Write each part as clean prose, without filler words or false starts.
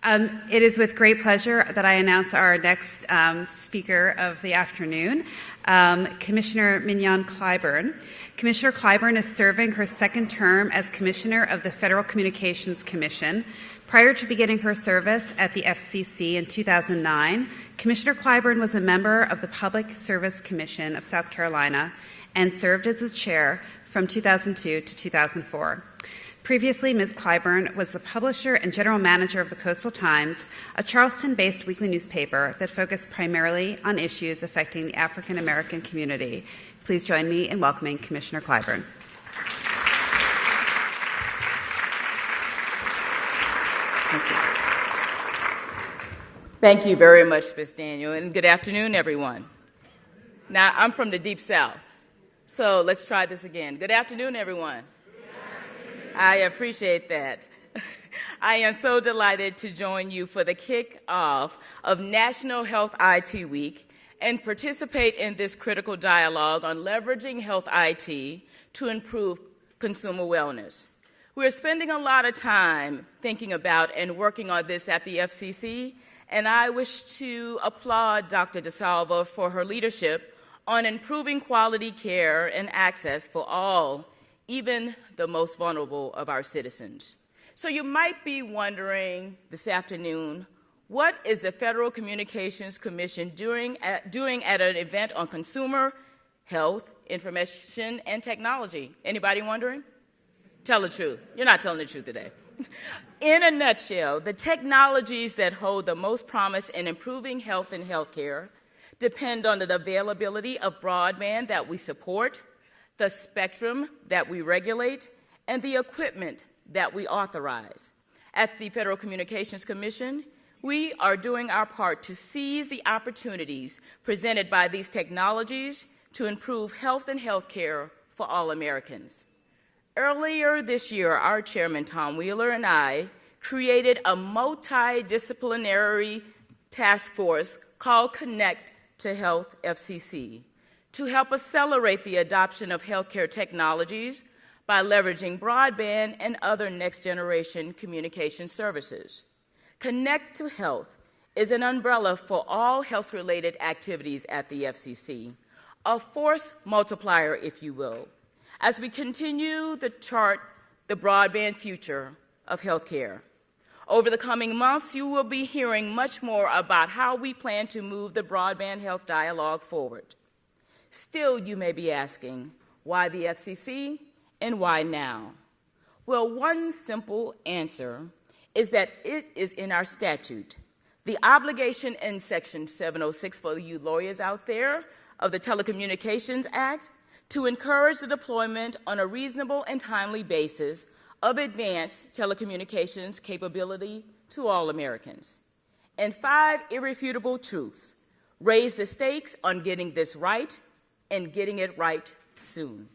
It is with great pleasure that I announce our next speaker of the afternoon, Commissioner Mignon Clyburn. Commissioner Clyburn is serving her second term as Commissioner of the Federal Communications Commission. Prior to beginning her service at the FCC in 2009, Commissioner Clyburn was a member of the Public Service Commission of South Carolina and served as its chair from 2002 to 2004. Previously, Ms. Clyburn was the publisher and general manager of the Coastal Times, a Charleston-based weekly newspaper that focused primarily on issues affecting the African American community. Please join me in welcoming Commissioner Clyburn. Thank you very much, Ms. Daniel, and good afternoon, everyone. Now, I'm from the Deep South, so let's try this again. Good afternoon, everyone. I appreciate that. I am so delighted to join you for the kickoff of National Health IT Week and participate in this critical dialogue on leveraging health IT to improve consumer wellness. We're spending a lot of time thinking about and working on this at the FCC, and I wish to applaud Dr. DeSalvo for her leadership on improving quality care and access for all, even the most vulnerable of our citizens. So you might be wondering this afternoon, what is the Federal Communications Commission doing at an event on consumer health, information, and technology? Anybody wondering? Tell the truth. You're not telling the truth today. In a nutshell, the technologies that hold the most promise in improving health and healthcare depend on the availability of broadband that we support, the spectrum that we regulate, and the equipment that we authorize. At the Federal Communications Commission, we are doing our part to seize the opportunities presented by these technologies to improve health and healthcare for all Americans. Earlier this year, our chairman, Tom Wheeler, and I created a multidisciplinary task force called Connect to Health FCC to help accelerate the adoption of healthcare technologies by leveraging broadband and other next-generation communication services. Connect to Health is an umbrella for all health-related activities at the FCC, a force multiplier, if you will, as we continue to chart the broadband future of healthcare. Over the coming months, you will be hearing much more about how we plan to move the broadband health dialogue forward. Still, you may be asking, why the FCC and why now? Well, one simple answer is that it is in our statute. The obligation in Section 706 for you lawyers out there of the Telecommunications Act to encourage the deployment on a reasonable and timely basis of advanced telecommunications capability to all Americans. And 5 irrefutable truths raise the stakes on getting this right and getting it right soon.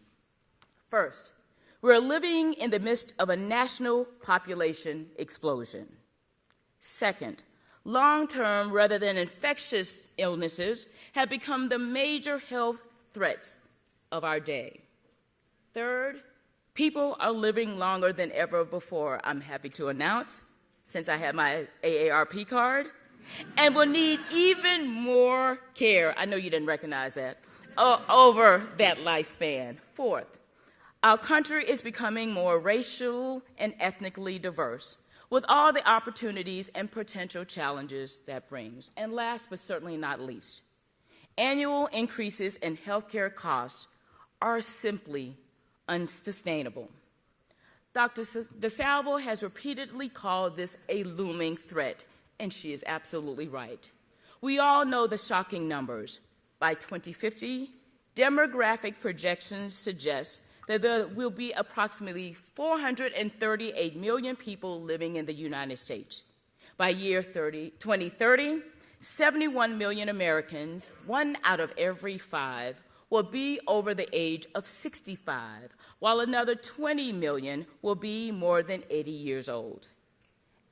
First, we're living in the midst of a national population explosion. Second, long-term rather than infectious illnesses have become the major health threats of our day. Third, people are living longer than ever before, I'm happy to announce, since I have my AARP card, and will need even more care, I know you didn't recognize that, over that lifespan. Fourth, our country is becoming more racial and ethnically diverse, with all the opportunities and potential challenges that brings. And last but certainly not least, annual increases in healthcare costs are simply unsustainable. Dr. DeSalvo has repeatedly called this a looming threat, and she is absolutely right. We all know the shocking numbers. By 2050, demographic projections suggest that there will be approximately 438 million people living in the United States. By year 2030, 71 million Americans, 1 out of every 5, will be over the age of 65, while another 20 million will be more than 80 years old.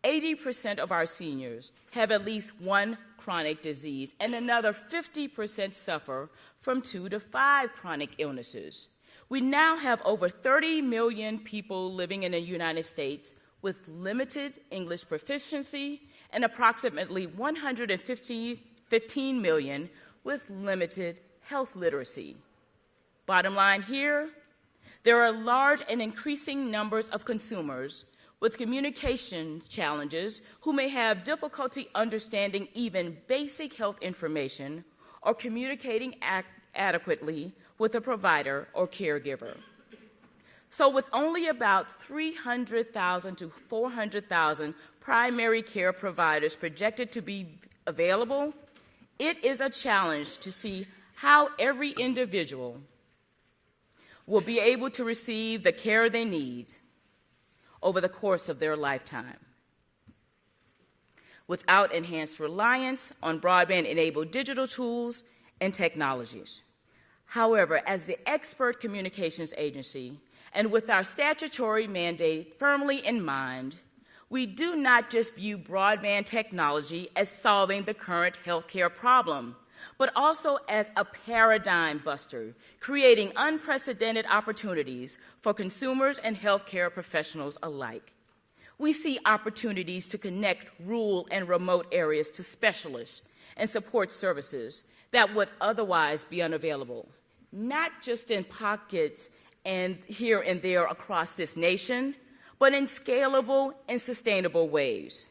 80% of our seniors have at least one chronic disease, and another 50% suffer from 2 to 5 chronic illnesses. We now have over 30 million people living in the United States with limited English proficiency and approximately 115 million with limited health literacy. Bottom line here, there are large and increasing numbers of consumers with communication challenges who may have difficulty understanding even basic health information or communicating adequately with a provider or caregiver. So with only about 300,000 to 400,000 primary care providers projected to be available, it is a challenge to see how every individual will be able to receive the care they need over the course of their lifetime without enhanced reliance on broadband-enabled digital tools and technologies. However, as the expert communications agency, and with our statutory mandate firmly in mind, we do not just view broadband technology as solving the current healthcare problem, but also as a paradigm buster, creating unprecedented opportunities for consumers and healthcare professionals alike. We see opportunities to connect rural and remote areas to specialists and support services that would otherwise be unavailable, not just in pockets and here and there across this nation, but in scalable and sustainable ways.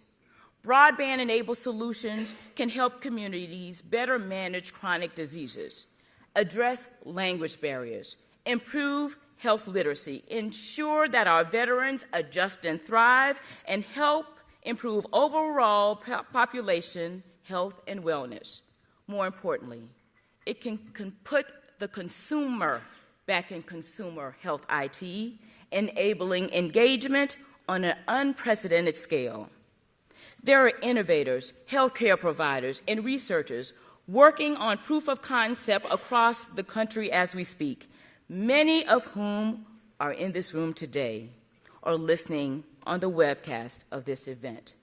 Broadband-enabled solutions can help communities better manage chronic diseases, address language barriers, improve health literacy, ensure that our veterans adjust and thrive, and help improve overall population health and wellness. More importantly, it can put the consumer back in consumer health IT, enabling engagement on an unprecedented scale. There are innovators, healthcare providers, and researchers working on proof of concept across the country as we speak, many of whom are in this room today or listening on the webcast of this event.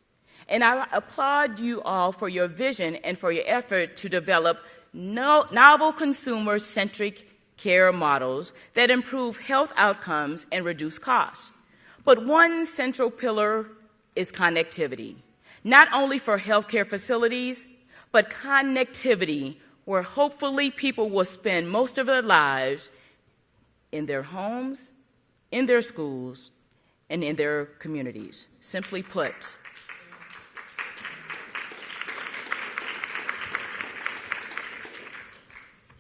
And I applaud you all for your vision and for your effort to develop novel consumer-centric care models that improve health outcomes and reduce costs. But one central pillar is connectivity, not only for healthcare facilities, but connectivity where hopefully people will spend most of their lives in their homes, in their schools, and in their communities. Simply put,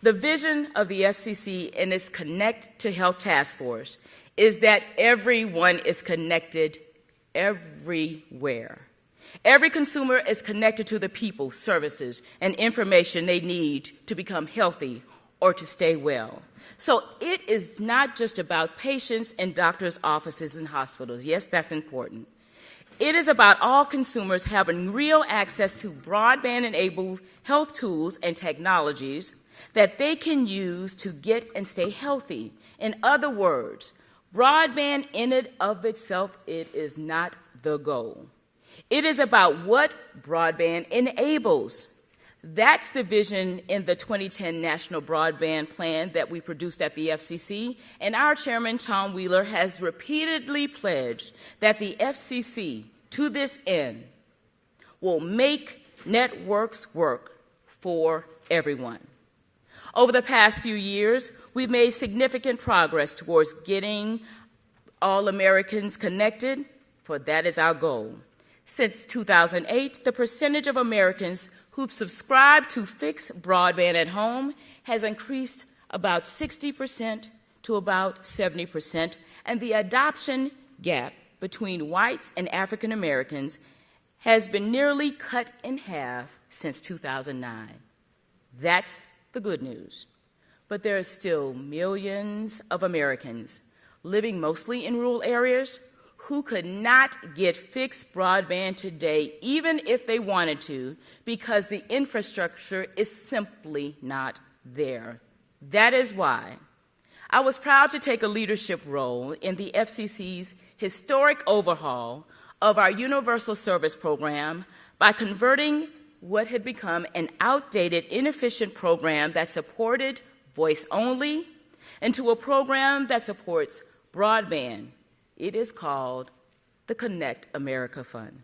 the vision of the FCC and its Connect to Health Task Force is that everyone is connected everywhere. Every consumer is connected to the people, services, and information they need to become healthy or to stay well. So it is not just about patients and doctors' offices and hospitals. Yes, that's important. It is about all consumers having real access to broadband-enabled health tools and technologies that they can use to get and stay healthy. In other words, broadband in and of itself, it is not the goal. It is about what broadband enables. That's the vision in the 2010 National Broadband Plan that we produced at the FCC, and our chairman, Tom Wheeler, has repeatedly pledged that the FCC, to this end, will make networks work for everyone. Over the past few years, we've made significant progress towards getting all Americans connected, for that is our goal. Since 2008, the percentage of Americans who've subscribed to fixed broadband at home has increased about 60% to about 70%, and the adoption gap between whites and African Americans has been nearly cut in half since 2009. That's the good news. But there are still millions of Americans living mostly in rural areas who could not get fixed broadband today, even if they wanted to, because the infrastructure is simply not there. That is why I was proud to take a leadership role in the FCC's historic overhaul of our Universal Service Program by converting what had become an outdated, inefficient program that supported voice only into a program that supports broadband. It is called the Connect America Fund.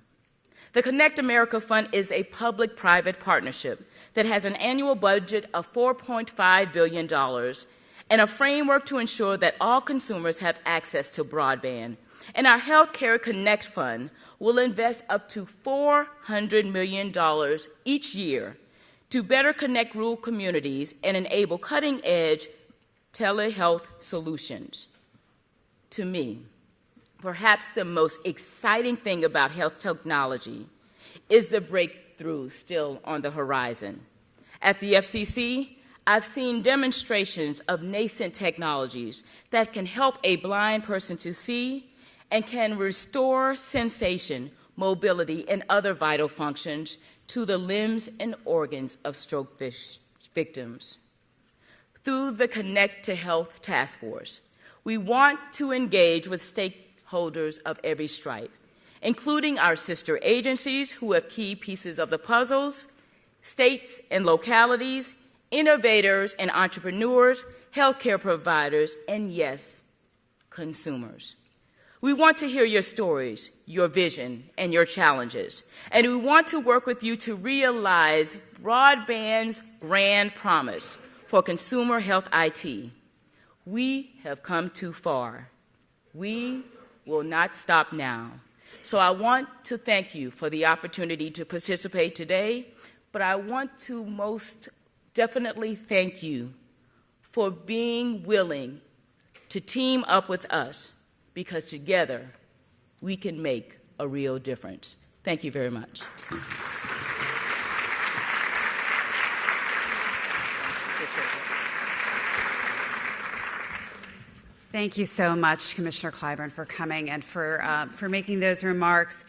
The Connect America Fund is a public-private partnership that has an annual budget of $4.5 billion and a framework to ensure that all consumers have access to broadband. And our Healthcare Connect Fund will invest up to $400 million each year to better connect rural communities and enable cutting-edge telehealth solutions. To me, perhaps the most exciting thing about health technology is the breakthrough still on the horizon. At the FCC, I've seen demonstrations of nascent technologies that can help a blind person to see and can restore sensation, mobility, and other vital functions to the limbs and organs of stroke victims. Through the Connect to Health Task Force, we want to engage with stakeholders of every stripe, including our sister agencies who have key pieces of the puzzles, states and localities, innovators and entrepreneurs, healthcare providers, and yes, consumers. We want to hear your stories, your vision, and your challenges, and we want to work with you to realize broadband's grand promise for consumer health IT. We have come too far. We will not stop now. So I want to thank you for the opportunity to participate today, but I want to most definitely thank you for being willing to team up with us, because together we can make a real difference. Thank you very much. Thank you so much, Commissioner Clyburn, for coming and for making those remarks.